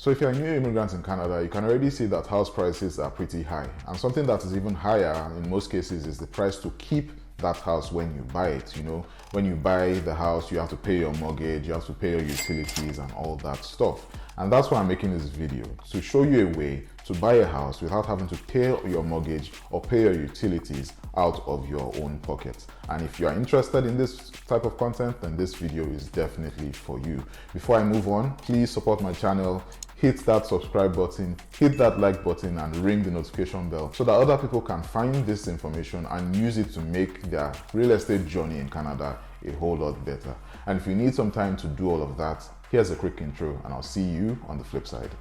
So if you're a new immigrant in Canada, you can already see that house prices are pretty high. And something that is even higher in most cases is the price to keep that house when you buy it. You know, when you buy the house, you have to pay your mortgage, you have to pay your utilities and all that stuff. And that's why I'm making this video, to show you a way to buy a house without having to pay your mortgage or pay your utilities out of your own pocket. And if you are interested in this type of content, then this video is definitely for you. Before I move on, please support my channel. Hit that subscribe button, hit that like button, and ring the notification bell so that other people can find this information and use it to make their real estate journey in Canada a whole lot better. And if you need some time to do all of that, here's a quick intro, and I'll see you on the flip side.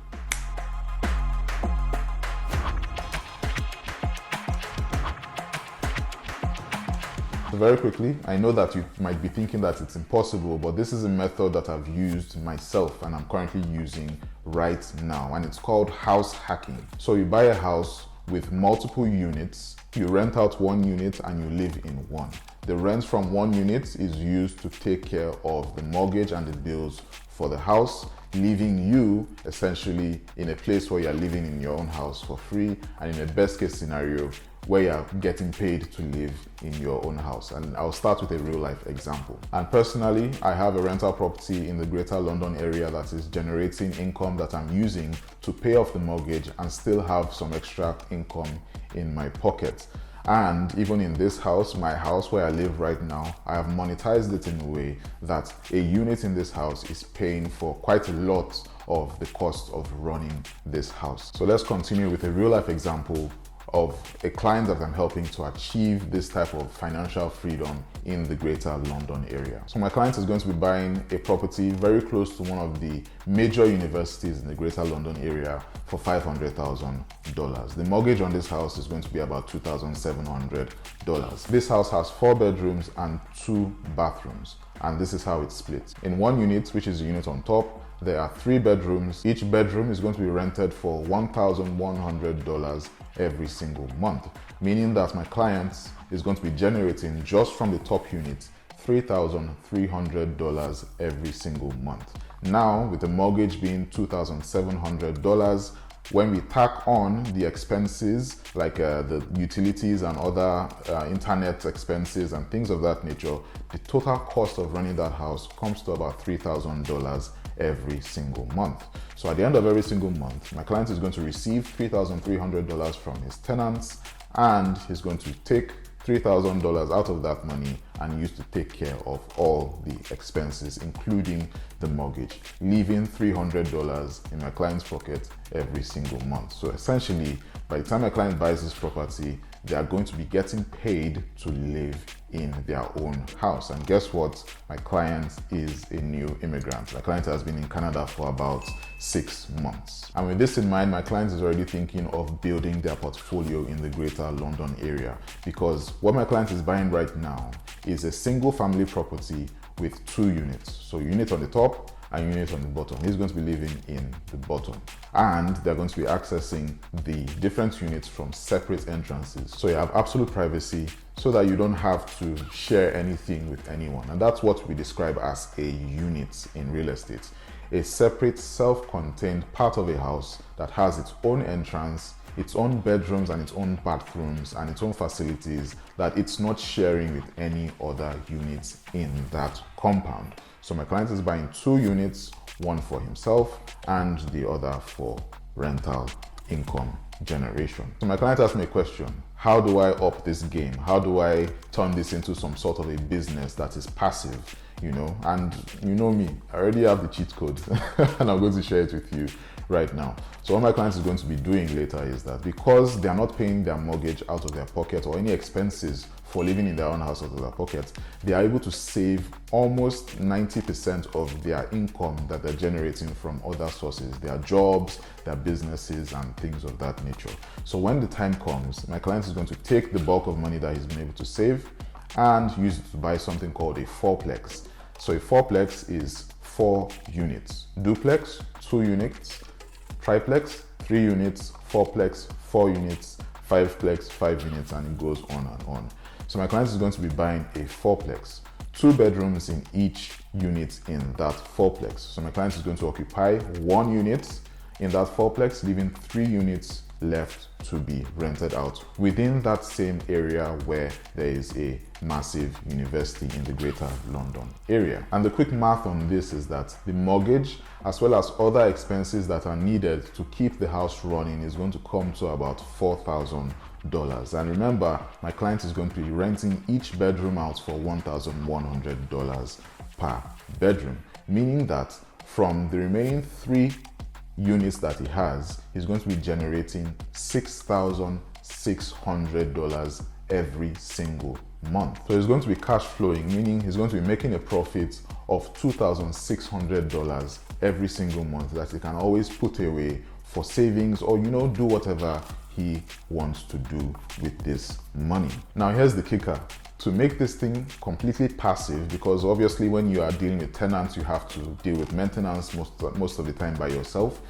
So very quickly, I know that you might be thinking that it's impossible, but this is a method that I've used myself and I'm currently using right now, and it's called house hacking. So you buy a house with multiple units, you rent out one unit and you live in one. The rent from one unit is used to take care of the mortgage and the bills for the house, leaving you essentially in a place where you're living in your own house for free, and in a best case scenario where you're getting paid to live in your own house. And I'll start with a real life example. And personally, I have a rental property in the greater London area that is generating income that I'm using to pay off the mortgage and still have some extra income in my pocket. And even in this house, my house where I live right now, I have monetized it in a way that a unit in this house is paying for quite a lot of the cost of running this house. So let's continue with a real life example of a client that I'm helping to achieve this type of financial freedom in the greater London area. So my client is going to be buying a property very close to one of the major universities in the greater London area for $500,000. The mortgage on this house is going to be about $2,700. This house has 4 bedrooms and 2 bathrooms, and this is how it's split. In one unit, which is the unit on top, there are 3 bedrooms. Each bedroom is going to be rented for $1,100 every single month, meaning that my client is going to be generating just from the top unit $3,300 every single month. Now, with the mortgage being $2,700, when we tack on the expenses like the utilities and other internet expenses and things of that nature, the total cost of running that house comes to about $3,000 every single month. So at the end of every single month, my client is going to receive $3,300 from his tenants, and he's going to take $3,000 out of that money and use to take care of all the expenses, including the mortgage, leaving $300 in my client's pocket every single month. So essentially, by the time my client buys this property, they are going to be getting paid to live in their own house. And guess what? My client is a new immigrant. My client has been in Canada for about 6 months. And with this in mind, my client is already thinking of building their portfolio in the greater London area, because what my client is buying right now is a single family property with 2 units. So unit on the top and unit on the bottom. He's going to be living in the bottom, and they're going to be accessing the different units from separate entrances. So you have absolute privacy so that you don't have to share anything with anyone. And that's what we describe as a unit in real estate. A separate, self-contained part of a house that has its own entrance, its own bedrooms and its own bathrooms and its own facilities that it's not sharing with any other units in that compound. So my client is buying 2 units, one for himself and the other for rental income generation. So my client asked me a question: how do I up this game? How do I turn this into some sort of a business that is passive? You know, and you know me, I already have the cheat code and I'm going to share it with you right now. So what my client is going to be doing later is that because they are not paying their mortgage out of their pocket or any expenses for living in their own house out of their pocket, they are able to save almost 90% of their income that they're generating from other sources, their jobs, their businesses, and things of that nature. So when the time comes, my client is going to take the bulk of money that he's been able to save and use it to buy something called a fourplex. So a fourplex is 4 units. Duplex, 2 units. Triplex, 3 units. Fourplex, 4 units. Fiveplex, 5 units, and it goes on and on. So my client is going to be buying a fourplex, 2 bedrooms in each unit in that fourplex. So my client is going to occupy 1 unit in that fourplex, leaving 3 units left to be rented out within that same area where there is a massive university in the Greater London area. And the quick math on this is that the mortgage, as well as other expenses that are needed to keep the house running, is going to come to about $4,000. And remember, my client is going to be renting each bedroom out for $1,100 per bedroom, meaning that from the remaining 3 units that he has, he's going to be generating $6,600 every single month. So he's going to be cash flowing, meaning he's going to be making a profit of $2,600 every single month that he can always put away for savings, or do whatever he wants to do with this money. Now here's the kicker. To make this thing completely passive, because obviously when you are dealing with tenants, you have to deal with maintenance most of the time by yourself.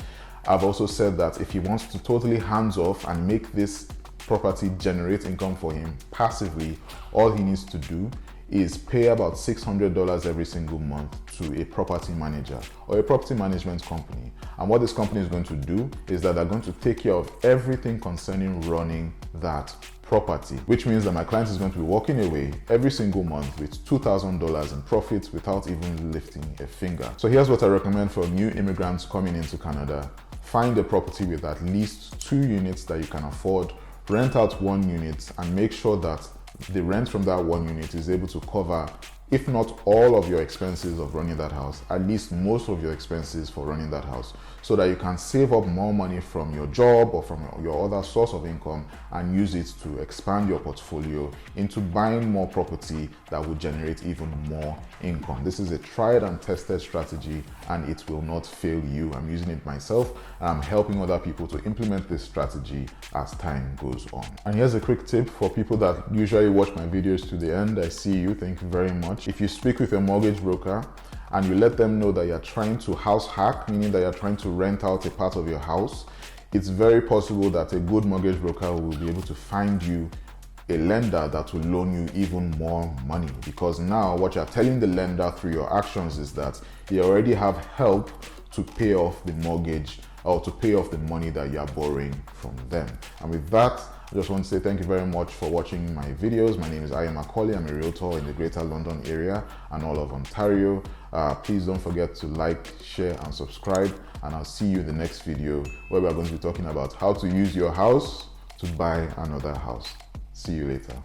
I've also said that if he wants to totally hands off and make this property generate income for him passively, all he needs to do is pay about $600 every single month to a property manager or a property management company. And what this company is going to do is that they're going to take care of everything concerning running that property, which means that my client is going to be walking away every single month with $2,000 in profits without even lifting a finger. So here's what I recommend for new immigrants coming into Canada. Find a property with at least 2 units that you can afford, rent out 1 unit, and make sure that the rent from that 1 unit is able to cover, if not all of your expenses of running that house, at least most of your expenses for running that house, so that you can save up more money from your job or from your other source of income and use it to expand your portfolio into buying more property that will generate even more income. This is a tried and tested strategy, and it will not fail you. I'm using it myself, and I'm helping other people to implement this strategy as time goes on. And here's a quick tip for people that usually watch my videos to the end. I see you, thank you very much. If you speak with a mortgage broker and you let them know that you're trying to house hack, meaning that you're trying to rent out a part of your house, it's very possible that a good mortgage broker will be able to find you a lender that will loan you even more money, because now what you're telling the lender through your actions is that you already have help to pay off the mortgage or to pay off the money that you're borrowing from them. And with that, I just want to say thank you very much for watching my videos. My name is Macaulay. I'm a realtor in the Greater London area and all of Ontario. Please don't forget to like, share, and subscribe. And I'll see you in the next video where we're going to be talking about how to use your house to buy another house. See you later.